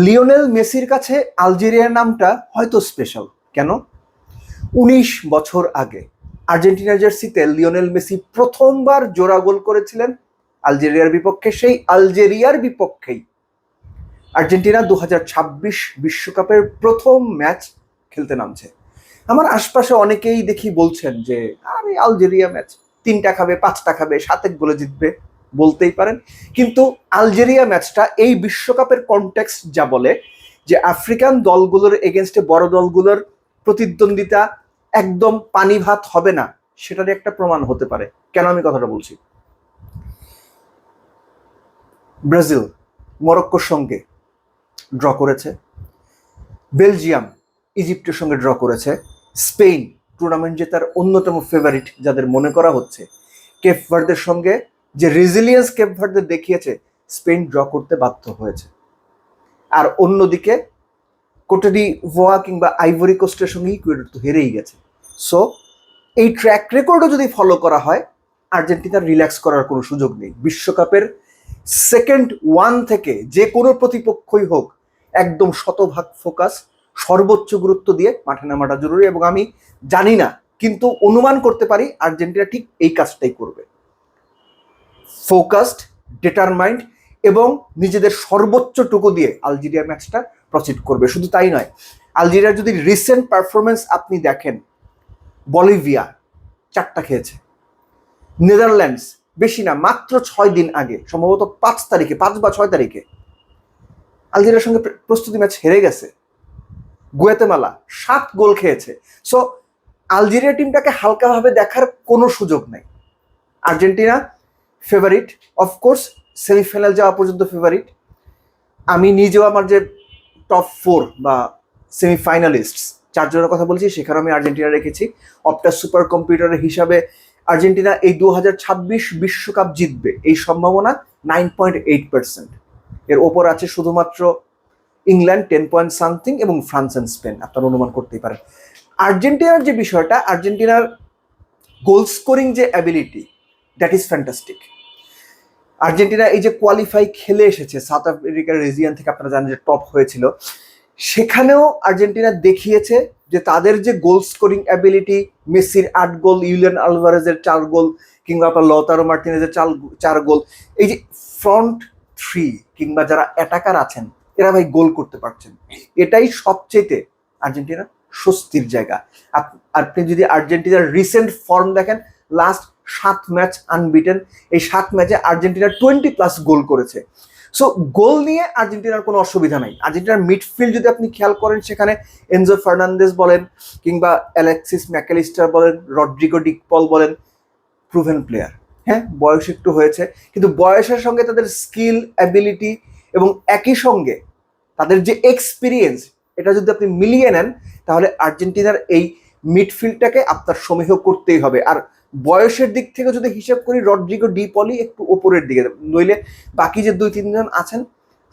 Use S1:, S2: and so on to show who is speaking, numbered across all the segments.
S1: Lionel মেসির কাছে আলজেরিয়ার নামটা হয়তো স্পেশাল। কেন? ১৯ বছর আগে আর্জেন্টিনার জার্সিতে লিওনেল মেসি প্রথমবার জোড়া গোল করেছিলেন আলজেরিয়ার বিপক্ষে। সেই আলজেরিয়ার বিপক্ষেই আর্জেন্টিনা ২০২৬ বিশ্বকাপের প্রথম ম্যাচ খেলতে নামছে। আমার আশপাশে অনেকেই দেখি বলছেন যে আরে আলজেরিয়া ম্যাচ ৩টা খাবে, 5টা খাবে, ৭-১ গোলে জিতবে, বলতেই পারেন। কিন্তু আলজেরিয়া ম্যাচটা এই বিশ্বকাপের কনটেক্সট যা বলে যে আফ্রিকান দলগুলোর এগেনস্টে বড় দলগুলোর প্রতিদ্বন্দ্বিতা একদম পানি ভাত হবে না, সেটার একটা প্রমাণ হতে পারে। কেন আমি কথাটা বলছি? ব্রাজিল মরক্কোর সঙ্গে ড্র করেছে, বেলজিয়াম ইজিপ্টের সঙ্গে ড্র করেছে, স্পেন টুর্নামেন্ট জেতার অন্যতম ফেভারিট যাদের মনে করা হচ্ছে, কেপ ভার্দের সঙ্গে যে রেজিলিয়েন্স কেপ ভার্দে দেখিয়েছে, স্পেন ড্র করতে বাধ্য হয়েছে। আর অন্যদিকে কোটে ভোয়া কিংবা আইভরি কোস্টের সঙ্গে ইকুয়েডর তো হেরেই গেছে। সো এই ট্র্যাক রেকর্ডও যদি ফলো করা হয়, আর্জেন্টিনার রিল্যাক্স করার কোনো সুযোগ নেই। বিশ্বকাপের সেকেন্ড ওয়ান থেকে যে কোনো প্রতিপক্ষই হোক একদম শতভাগ ফোকাস, সর্বোচ্চ গুরুত্ব দিয়ে মাঠে নামাটা জরুরি। এবং আমি জানি না, কিন্তু অনুমান করতে পারি আর্জেন্টিনা ঠিক এই কাজটাই করবে। ফোকাসড, ডিটারমাইন্ড এবং নিজেদের সর্বোচ্চটুকু দিয়ে আলজেরিয়া ম্যাচটা প্রসিড করবে। শুধু তাই নয়, আলজেরিয়ার যদি রিসেন্ট পারফরমেন্স আপনি দেখেন, বলিভিয়া 4টা খেয়েছে, নেদারল্যান্ডস বেশি না, মাত্র 6 দিন আগে, সম্ভবত 5 তারিখে, 5 বা 6 তারিখে আলজেরিয়ার সঙ্গে প্রস্তুতি ম্যাচ হেরে গেছে। গুয়াতেমালা 7 গোল খেয়েছে। সো আলজেরিয়া টিমটাকে হালকাভাবে দেখার কোনো সুযোগ নেই। আর্জেন্টিনা ফেভারিট, অফকোর্স সেমিফাইনাল যাওয়া পর্যন্ত ফেভারিট। আমি নিজেও আমার যে টপ 4 বা সেমিফাইনালিস্ট 4 জনের কথা বলছি, সেখানে আমি আর্জেন্টিনা রেখেছি। অপটা সুপার কম্পিউটারের হিসাবে আর্জেন্টিনা এই 2026 বিশ্বকাপ জিতবে এই সম্ভাবনা 9.8%। এর ওপর আছে শুধুমাত্র ইংল্যান্ড 10 পয়েন্ট সামথিং এবং ফ্রান্স অ্যান্ড স্পেন। আপনারা অনুমান করতেই পারেন। আর্জেন্টিনার যে বিষয়টা, আর্জেন্টিনার গোল স্কোরিং যে ability, that is fantastic. Argentina এই যে কোয়ালিফাই খেলে এসেছে সাউথ আমেরিকার রিজিয়ন থেকে, আপনারা জানেন যে টপ হয়েছিল, সেখানেও আর্জেন্টিনা দেখিয়েছে যে তাদের যে গোল স্কোরিং অ্যাবিলিটি, মেসির 8 গোল, ইউলিয়ান আলভারেজের 4 গোল, কিংবা আপনার লতারো মার্টিনেজের 4 গোল, এই যে ফ্রন্ট 3 কিংবা যারা অ্যাটাকার আছেন এরা ভাই গোল করতে পারছেন, এটাই সবচেয়ে আর্জেন্টিনা স্বস্তির জায়গা। আপনি যদি আর্জেন্টিনার রিসেন্ট ফর্ম দেখেন, লাস্ট 7 ম্যাচ আনবিটেন, এই 7 ম্যাচে আর্জেন্টিনা 20+ গোল করেছে। সো গোল নিয়ে আর্জেন্টিনার কোনো অসুবিধা নাই। আর্জেন্টিনার মিডফিল্ড যদি আপনি খেয়াল করেন, সেখানে এনজো ফার্নান্দেজ বলেন কিংবা অ্যালেক্সিস ম্যাকালিস্টার বলেন, রড্রিগো ডিকপল বলেন, প্রুভেন প্লেয়ার। হ্যাঁ, বয়স একটু হয়েছে, কিন্তু বয়সের সঙ্গে তাদের স্কিল, অ্যাবিলিটি এবং একই সঙ্গে তাদের যে এক্সপিরিয়েন্স, এটা যদি আপনি মিলিয়ে নেন, তাহলে আর্জেন্টিনার এই মিডফিল্ডটাকে আপনার সমীহ করতেই হবে। আর বয়সের দিক থেকে যদি হিসাব করি, রড্রিগো ডিপলি একটু ওপরের দিকে, নইলে বাকি যে 2-3 জন আছেন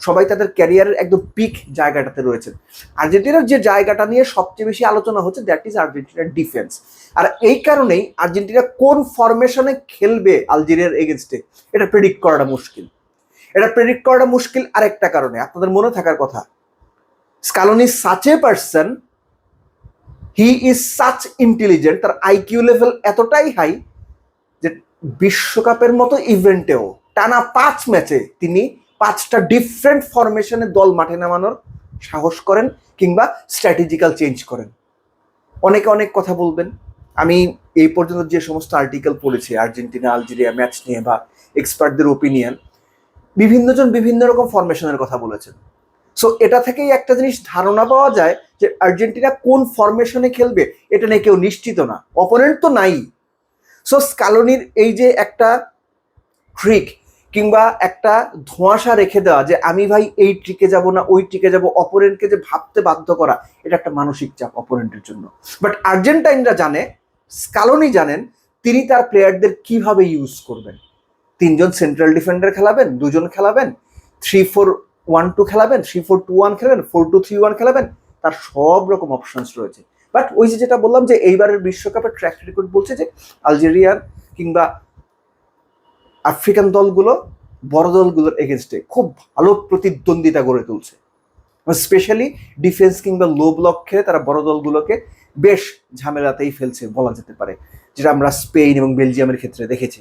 S1: সবাই তাদের ক্যারিয়ারের একদম পিক জায়গাটাতে রয়েছেন। আর্জেন্টিনার যে জায়গাটা নিয়ে সবচেয়ে বেশি আলোচনা হচ্ছে, দ্যাট ইজ আর্জেন্টিনার ডিফেন্স। আর এই কারণেই আর্জেন্টিনা কোন ফরমেশনে খেলবে আলজেরিয়ার এগেনস্টে, এটা প্রেডিক্ট করাটা মুশকিল। আরেকটা কারণে, আপনাদের মনে থাকার কথা, Scaloni such a person, he is such intelligent, তার আইকিউ লেভেল এতটাই হাই যে বিশ্বকাপের মতো ইভেন্টেও টানা 5 ম্যাচে তিনি 5টা ডিফারেন্ট ফরমেশনে দল মাঠে নামানোর সাহস করেন কিংবা স্ট্র্যাটেজিক্যাল চেঞ্জ করেন। অনেকে অনেক কথা বলবেন। আমি এই পর্যন্ত যে সমস্ত আর্টিকেল পড়েছি আর্জেন্টিনা আলজেরিয়া ম্যাচ নিয়ে বা এক্সপার্টদের ওপিনিয়ন, বিভিন্ন জন বিভিন্ন রকম ফরমেশনের কথা বলেছেন। সো এটা থেকেই একটা জিনিস ধারণা পাওয়া যায় যে আর্জেন্টিনা কোন ফরমেশনে খেলবে এটা নিয়ে কেউ নিশ্চিত না, অপোনেন্ট তো নাই। সো স্কালোনির এই যে একটা ট্রিক কিংবা একটা ধোঁয়াশা রেখে দেওয়া যে আমি ভাই এই ট্রিকে যাব না ওই ট্রিকে যাব, অপোনেন্টকে যে ভাবতে বাধ্য করা, এটা একটা মানসিক চাপ অপোনেন্টের জন্য। বাট আর্জেন্টাইনরা জানে, স্কালোনি জানেন তিনি তার প্লেয়ারদের কিভাবে ইউজ করবেন। 3 জন সেন্ট্রাল ডিফেন্ডার খেলাবেন, 2 জন খেলাবেন, 3-4-1-2 খেলাবেন, 3-4-2-1 খেলাবেন, 4-2-3-1 খেলাবেন, তার সব রকম অপশনস রয়েছে। বাট ওই যে যেটা বললাম যে এইবারের বিশ্বকাপের ট্র্যাক রেকর্ড বলছে যে আলজেরিয়ার কিংবা আফ্রিকান দলগুলো বড় দলগুলোর এগেনস্টে খুব ভালো প্রতিদ্বন্দ্বিতা গড়ে তুলছে। স্পেশালি ডিফেন্স কিংবা লো ব্লক খেলে তারা বড় দলগুলোকে বেশ ঝামেলাতেই ফেলছে বলা যেতে পারে, যেটা আমরা স্পেন এবং বেলজিয়ামের ক্ষেত্রে দেখেছি।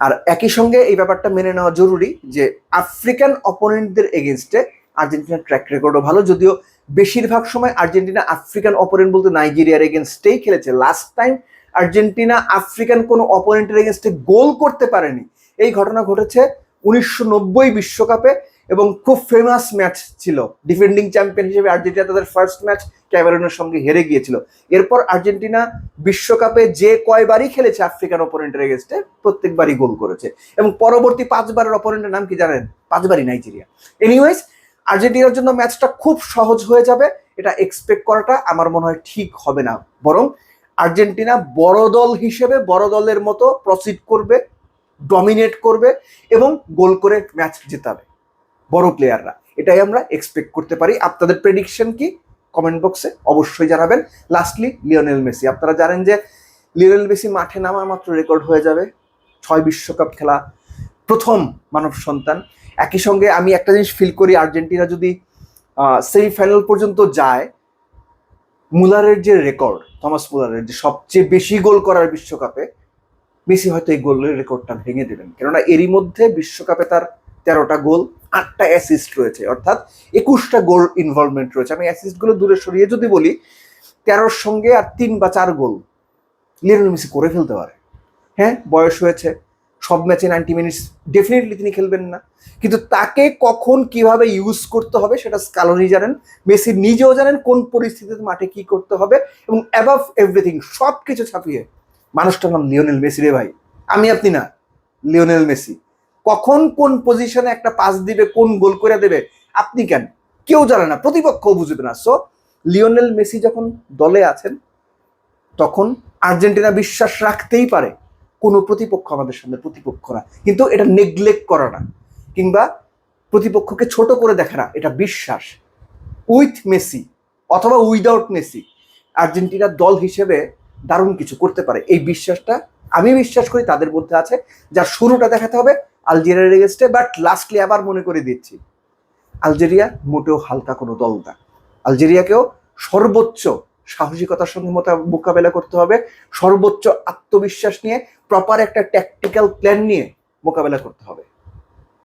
S1: আর একই সঙ্গে এই ব্যাপারটা মেনে নেওয়া জরুরি যে আফ্রিকান অপোনেন্টদের এগেনস্টে আর্জেন্টিনার ট্র্যাক রেকর্ডও ভালো, যদিও বেশিরভাগ সময় আর্জেন্টিনা আফ্রিকান অপোনেন্ট বলতে নাইজেরিয়ার এগেনস্টেই খেলেছে। লাস্ট টাইম আর্জেন্টিনা আফ্রিকান কোনো অপোনেন্টের এগেনস্টে গোল করতে পারেনি, এই ঘটনা ঘটেছে 1990 বিশ্বকাপে, এবং খুব ফেমাস ম্যাচ ছিল। ডিফেন্ডিং চ্যাম্পিয়ন হিসেবে আর্জেন্টিনা তাদের ফার্স্ট ম্যাচ ক্যামেরুনের সঙ্গে হেরে গিয়েছিল। এরপর আর্জেন্টিনা বিশ্বকাপে যে কয়বারই খেলেছে আফ্রিকান অপোনেন্টের এগেনস্টে প্রত্যেকবারই গোল করেছে, এবং পরবর্তী 5 বারের অপোনেন্টের নাম কি জানেন? 5 বারই নাইজেরিয়া। এনিওয়েজ, আর্জেন্টিনার জন্য ম্যাচটা খুব সহজ হয়ে যাবে এটা এক্সপেক্ট করাটা আমার মনে হয় ঠিক হবে না, বরং আর্জেন্টিনা বড় দল হিসেবে বড় দলের মতো প্রসিড করবে, ডমিনেট করবে এবং গোল করে ম্যাচ জেতাবে বড় প্লেয়াররা, এটাই আমরা এক্সপেক্ট করতে পারি। আপনাদের প্রেডিকশন কি কমেন্ট বক্সে অবশ্যই জানাবেন। লাস্টলি, লিওনেল মেসি, আপনারা জানেন যে লিওনেল মেসি মাঠে নামা মাত্র রেকর্ড হয়ে যাবে 6 বিশ্বকাপ খেলা, প্রথম মানব সন্তান। একই সঙ্গে আমি একটা জিনিস ফিল করি, আর্জেন্টিনা যদি সেমিফাইনাল পর্যন্ত যায়, মুলারের যে রেকর্ড, থমাস মুলারের যে সবচেয়ে বেশি গোল করার বিশ্বকাপে, মেসি হয়তো এই গোলের রেকর্ডটা ভেঙে দেবেন, কেননা এরই মধ্যে বিশ্বকাপে তার 13টা গোল, 8টা অ্যাসিস্ট রয়েছে, অর্থাৎ 21টা গোল ইনভলভমেন্ট রয়েছে। আমি অ্যাসিস্টগুলো দূরে সরিয়ে যদি বলি, 13র সঙ্গে আর 3 বা 4 গোল লিওনেল মেসি করে ফেলতে পারে। হ্যাঁ, বয়স হয়েছে, সব ম্যাচে 90 মিনিটস ডেফিনেটলি তিনি খেলবেন না, কিন্তু তাকে কখন কিভাবে ইউজ করতে হবে সেটা স্কালোনি জানেন, মেসি নিজেও জানেন কোন পরিস্থিতিতে মাঠে কি করতে হবে, এবং অ্যাবাভ এভরিথিং সব কিছু ছাপিয়ে মানুষটার নাম লিওনেল মেসি রে ভাই, আমি আপনি না, লিওনেল মেসি। কখন কোন পজিশনে একটা পাস দিবে, কোন গোল করে দেবে, আপনি কেন, কেউ জানে না, প্রতিপক্ষও বুঝবে না। সো লিওনেল মেসি যখন দলে আছেন তখন আর্জেন্টিনা বিশ্বাস রাখতেই পারে কোনো প্রতিপক্ষ আমাদের সামনে প্রতিপক্ষ না, কিন্তু এটা নেগলেক্ট করা না কিংবা প্রতিপক্ষকে ছোট করে দেখা না, এটা বিশ্বাস। উইথ মেসি অথবা উইদাউট মেসি আর্জেন্টিনার দল হিসেবে দারুণ কিছু করতে পারে, এই বিশ্বাসটা আমি বিশ্বাস করি তাদের মধ্যে আছে। যার শুরুটা দেখাতে হবে আলজেরিয়ার এগেন্স্টে। বাট লাস্টলি আবার মনে করে দিচ্ছি, আলজেরিয়া মোটেও হালকা কোনো দল না, আলজেরিয়াকেও সর্বোচ্চ সাহসিকতার সঙ্গে মোকাবেলা করতে হবে, সর্বোচ্চ আত্মবিশ্বাস নিয়ে প্রপার একটা ট্যাকটিক্যাল প্ল্যান নিয়ে মোকাবেলা করতে হবে।